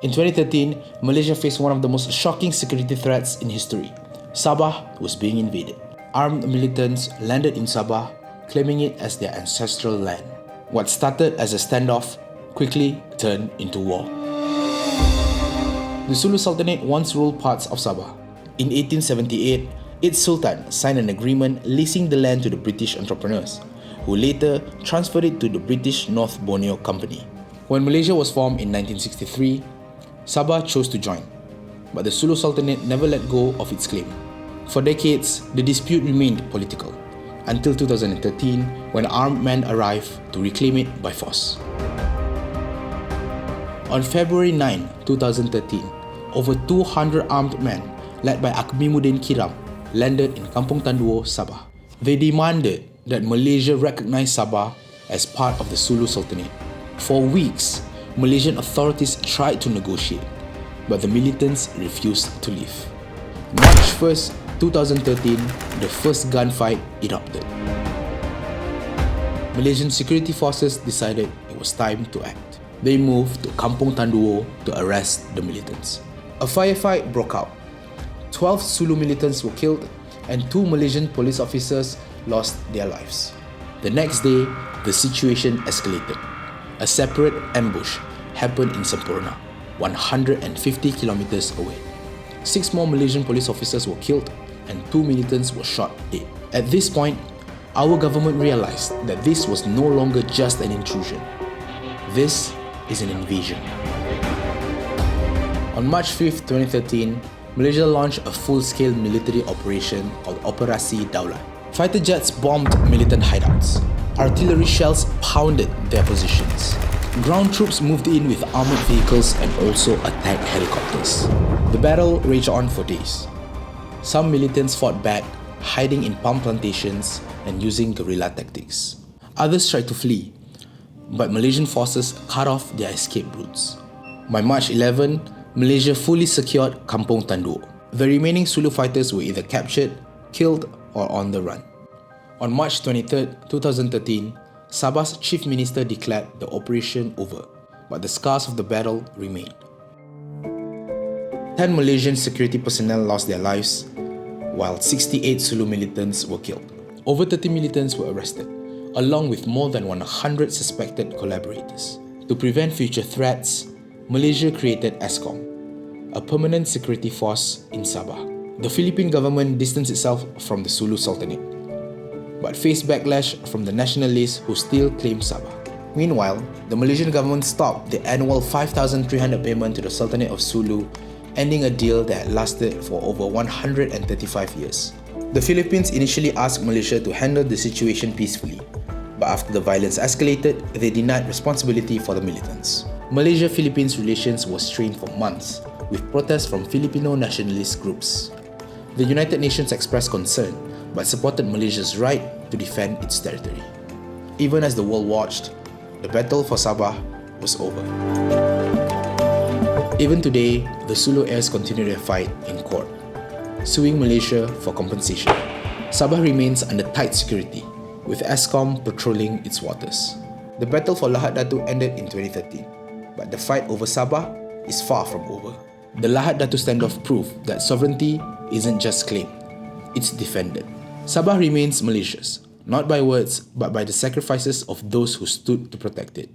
In 2013, Malaysia faced one of the most shocking security threats in history. Sabah was being invaded. Armed militants landed in Sabah, claiming it as their ancestral land. What started as a standoff quickly turned into war. The Sulu Sultanate once ruled parts of Sabah. In 1878, its Sultan signed an agreement leasing the land to the British entrepreneurs, who later transferred it to the British North Borneo Company. When Malaysia was formed in 1963, Sabah chose to join, but the Sulu Sultanate never let go of its claim. For decades, the dispute remained political, until 2013 when armed men arrived to reclaim it by force. On February 9, 2013, over 200 armed men, led by Akmimuddin Kiram, landed in Kampung Tanduo, Sabah. They demanded that Malaysia recognize Sabah as part of the Sulu Sultanate. For weeks, Malaysian authorities tried to negotiate, but the militants refused to leave. March 1st, 2013, the first gunfight erupted. Malaysian security forces decided it was time to act. They moved to Kampung Tanduo to arrest the militants. A firefight broke out. 12 Sulu militants were killed and 2 Malaysian police officers lost their lives. The next day, the situation escalated. A separate ambush happened in Semporna, 150 kilometers away. 6 more Malaysian police officers were killed and 2 militants were shot dead. At this point, our government realized that this was no longer just an intrusion. This is an invasion. On March 5, 2013, Malaysia launched a full-scale military operation called Operasi Daulat. Fighter jets bombed militant hideouts. Artillery shells pounded their positions. Ground troops moved in with armored vehicles and also attacked helicopters. The battle raged on for days. Some militants fought back, hiding in palm plantations and using guerrilla tactics. Others tried to flee, but Malaysian forces cut off their escape routes. By March 11, Malaysia fully secured Kampung Tanduo. The remaining Sulu fighters were either captured, killed, or on the run. On March 23, 2013, Sabah's chief minister declared the operation over, but the scars of the battle remained. 10 Malaysian security personnel lost their lives, while 68 Sulu militants were killed. Over 30 militants were arrested, along with more than 100 suspected collaborators. To prevent future threats, Malaysia created ESCOM, a permanent security force in Sabah. The Philippine government distanced itself from the Sulu Sultanate, but faced backlash from the nationalists who still claim Sabah. Meanwhile, the Malaysian government stopped the annual 5,300 payment to the Sultanate of Sulu, ending a deal that had lasted for over 135 years. The Philippines initially asked Malaysia to handle the situation peacefully, but after the violence escalated, they denied responsibility for the militants. Malaysia-Philippines relations was strained for months, with protests from Filipino nationalist groups. The United Nations expressed concern, but supported Malaysia's right to defend its territory. Even as the world watched, the battle for Sabah was over. Even today, the Sulu heirs continue their fight in court, suing Malaysia for compensation. Sabah remains under tight security, with ESCOM patrolling its waters. The battle for Lahad Datu ended in 2013, but the fight over Sabah is far from over. The Lahad Datu standoff proved that sovereignty isn't just claimed, it's defended. Sabah remains Malaysia's, not by words, but by the sacrifices of those who stood to protect it.